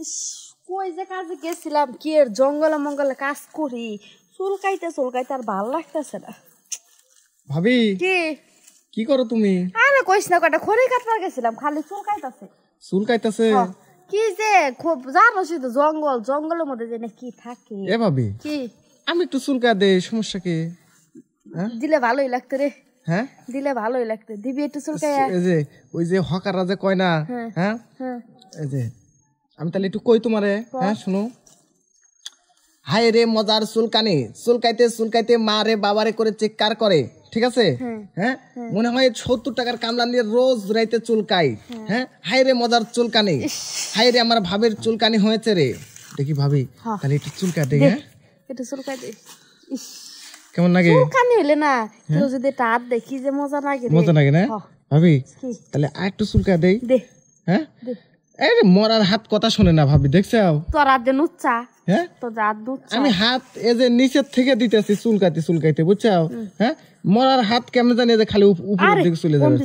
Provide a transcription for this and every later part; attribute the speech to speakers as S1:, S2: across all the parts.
S1: ইস, কই যে কাজে গেছিলাম, কি এর জঙ্গলে মঙ্গলে কাজ করি, চুলকাইতে আর ভাল লাগতেছে না।
S2: ভাবি
S1: কি
S2: কি করো তুমি?
S1: আরে কইস না, কটা খড়ি কাটবার গেছিলাম, খালি চুলকাইতেছে।
S2: চুলকাইতেছে?
S1: কি যে খুব জানো শুধু জঙ্গলের মধ্যে যে কি থাকে।
S2: এ ভাবি,
S1: কি
S2: আমি একটু চুলকা দেই, সমস্যা কি?
S1: দিলে ভালোই লাগতো রে।
S2: হ্যাঁ,
S1: দিলে ভালোই লাগতো, দিবি একটু চুলকাইয়া।
S2: এই যে ওই যে হকাররা যে কয় না, হ্যাঁ এই যে আমি তাহলে একটু কই তোমারে। হ্যাঁ শুনো, হায় রে মজার চুলকানি, চুলকাইতে চুলকাইতে মা রে বাবারে করে চিৎকার করে, ঠিক আছে? হ্যাঁ, মনে হয় 70 টাকার কামলা নিয়ে রোজ রাইতে চুলকাই। হ্যাঁ, হায় রে মজার চুলকানি, হায় রে আমার ভাবের চুলকানি হয়েছে রে। দেখি ভাবি, তাহলে একটু চুলকা দেই। হ্যাঁ,
S1: একটু চুলকাই দে।
S2: কেমন লাগে?
S1: চুলকানি হইলে না কেউ যদি একটা হাত দেখি যে মজা লাগে।
S2: মজা লাগে না ভাবি? তাহলে আর একটু চুলকা দেই। হ্যাঁ, এই মরার হাত কথা শুনে না ভাবি, দেখছো?
S1: তোর হাত দিয়ে নুচ্ছা।
S2: হ্যাঁ,
S1: তোর হাত নুচ্ছা।
S2: আমি হাত এই যে নিচের থেকে দিতেছি চুলকাইতে চুলকাইতে, বুঝছো? হ্যাঁ, মরার হাত কেমন জানি যে খালি উপরের দিকে চলে যাবে।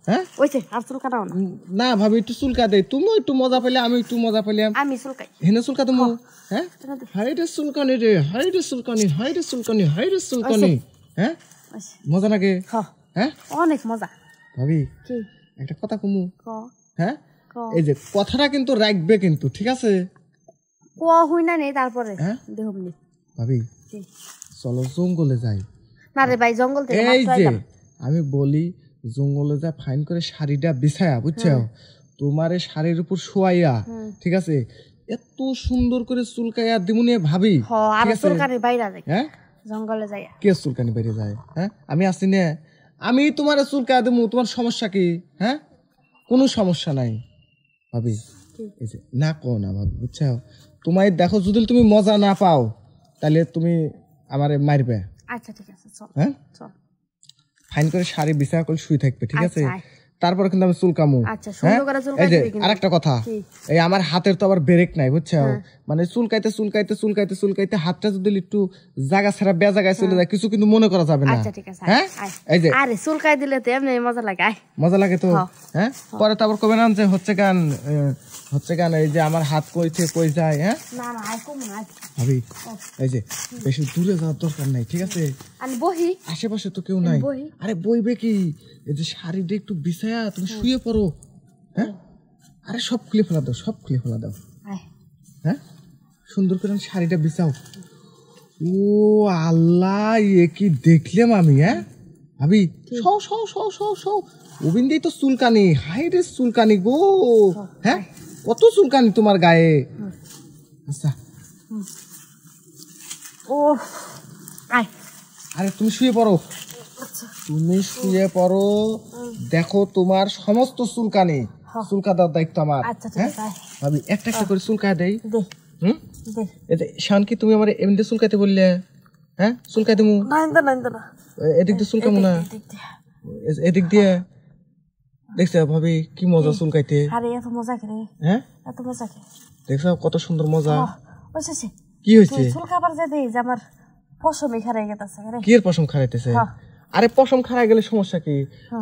S2: হ্যাঁ,
S1: ওইছে আর চুলকা দাও না।
S2: না ভাবি, একটু চুলকা দেই, তুমি একটু মজা পেলে আমি একটু মজা পেলাম।
S1: আমি চুলকাই।
S2: হেনে চুলকা তুমি। হ্যাঁ, হাই রে চুলকানি রে, হাই রে চুলকানি, হাই রে চুলকানি, হাই রে চুলকানি। হ্যাঁ, মজা লাগে? হ্যাঁ,
S1: অনেক মজা।
S2: ভাবি
S1: কি
S2: একটা কথা কমু? হ্যাঁ,
S1: ক
S2: এই যে কথাটা কিন্তু রাখবে কিন্তু, ঠিক আছে?
S1: ক হই না নেই তারপরে দেখবনি।
S2: ভাবি চলো জঙ্গলে যাই।
S1: না রে ভাই, জঙ্গল থেকে
S2: এই যে আমি বলি জঙ্গলে যা ফাইন করে শাড়িটা বিছায়া, বুঝছো? তোমার এই শাড়ির উপর শোয়াইয়া, ঠিক আছে, এত সুন্দর করে চুলকাইয়া দিমুনি ভাবি।
S1: আর চুলকানি বাইরে যায়।
S2: হ্যাঁ,
S1: জঙ্গলে যায়।
S2: কে চুলকানি বাইরে যায়? হ্যাঁ, আমি আসি না, আমি তোমার চুলকাইয়া দিমু, তোমার সমস্যা কি? হ্যাঁ, কোনো সমস্যা নাই ভাবি। এই যে না কো না ভাবি, বুঝছো? তোমায় দেখো, যদি তুমি মজা না পাও তাহলে তুমি আমারে মারবে।
S1: আচ্ছা ঠিক আছে, চল।
S2: হ্যাঁ,
S1: চল।
S2: ফাইন করে শাড়ি বিছা করে শুই থাকবে, ঠিক আছে? তারপরে কিন্তু আমি চুলকামু। এই যে আরেকটা কথা, এই আমার হাতের তো আবার ব্রেক নাই, বুঝছো? মানে চুলকাইতে চুলকাইতে চুলকাইতে চুলকাইতে হাতটা যদি একটু জায়গা ছাড়া বেজাগায় চলে যায়, কিছু কিন্তু মনে করা যাবে না। হ্যাঁ, এই যে
S1: আরে চুলকাই দিলে তো এমনি মজা লাগে।
S2: মজা লাগে তো। হ্যাঁ, পরে তো আবার কবে না যে হচ্ছে গান এই যে আমার হাত কইছে কই যায়। হ্যাঁ,
S1: না না আই কম না
S2: ভাবি, এই যে বেশি দূরে যাওয়ার দরকার নাই, ঠিক আছে?
S1: আমি বহি,
S2: আশেপাশে তো কেউ নাই। আরে বইবে কি, এই যে শাড়িটা একটু বিছায়া তুমি শুয়ে পড়ো। হ্যাঁ, আরে সব খুলে ফেলা দাও, সব খুলে ফেলা দাও। হ্যাঁ, সুন্দর করে শাড়িটা বিছাও। ও আল্লাহ, এ কি দেখলাম আমি! হ্যাঁ ভাবি, সও সও সও সও সও ওবিন্দেই তো চুলকানি, হাই রে চুলকানি গো। হ্যাঁ, কত চুলকানি তোমার গায়ে। আচ্ছা,
S1: ও আয়,
S2: আরে তুমি শুয়ে পড়ো, তুমি শুয়ে পড়ো। দেখো তোমার সমস্ত চুলকানি চুলকা দেওয়ার দায়িত্ব আমার। ভাবি একটা একটা করে চুলকা দেই। শান কি তুমি আমার এমনি চুলকাইতে বললে? হ্যাঁ, চুলকাই দেবো। এদিক দিয়ে চুলকামো না, এদিক দিয়ে। দেখছো ভাবি কি মজা চুলকাইতে? হ্যাঁ, দেখছো কত সুন্দর মজা। কি হয়েছে? কি এর পশম খারাইতেছে? আরে পশম খারাই গেলে সমস্যা কি?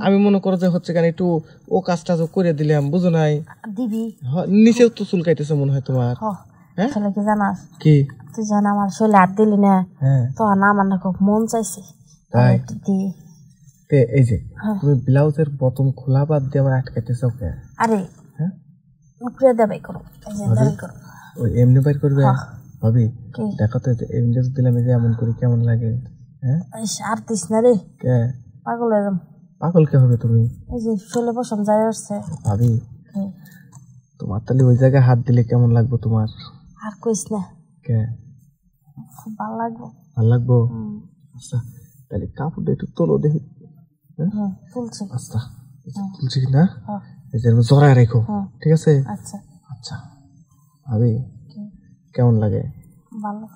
S2: আমি মনে করো যে হচ্ছে কেন একটু ও কাজটা করে দিলাম, বুঝো নাই? নিচেও তো চুলকাইতেছে মনে হয় তোমার।
S1: কি জানাস?
S2: কি
S1: তুই জান আমার শরীরে হাত দিলি না, তো আমার না খুব মন চাইছে।
S2: এই যে তুমি ব্লাউজের বোতাম খোলা বাদ দিয়ে আবার আটকাইতেছ ওকে।
S1: আরে উপরে দে বাই করো, এই যে দাঁড়াই করো।
S2: ওই এমনি বাইর করবে ভাবি? দেখো তো এমনি যদি দিলাম এই যে এমন করি কেমন লাগে? হ্যাঁ,
S1: আর দিস না রে,
S2: কে
S1: পাগল হয়ে যাম।
S2: পাগল কে হবে তুমি?
S1: এই যে শরীরে পশম যায় আসছে
S2: ভাবি, তোমার তাহলে ওই জায়গায় হাত দিলে কেমন লাগবে তোমার?
S1: আর কইস না,
S2: কে
S1: খুব ভালো লাগবে।
S2: ভালো লাগবো? আচ্ছা, তাহলে কাপড়টা একটু তোলো দেখি।
S1: তুলছি।
S2: আচ্ছা, তুলছি কিনা এই যে জড়ায় রেখো, ঠিক আছে?
S1: আচ্ছা
S2: আচ্ছা ভাবি, কেমন লাগে?
S1: ভালো।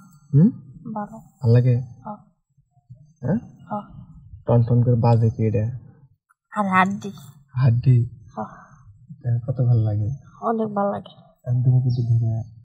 S1: ভালো
S2: ভালো লাগে? হ্যাঁ, টন টন করে বাজে কি এটা?
S1: আর হাড্ডি
S2: হাড্ডি কত ভালো লাগে?
S1: অনেক ভালো লাগে।
S2: আমি তুমি কিন্তু ঢুকে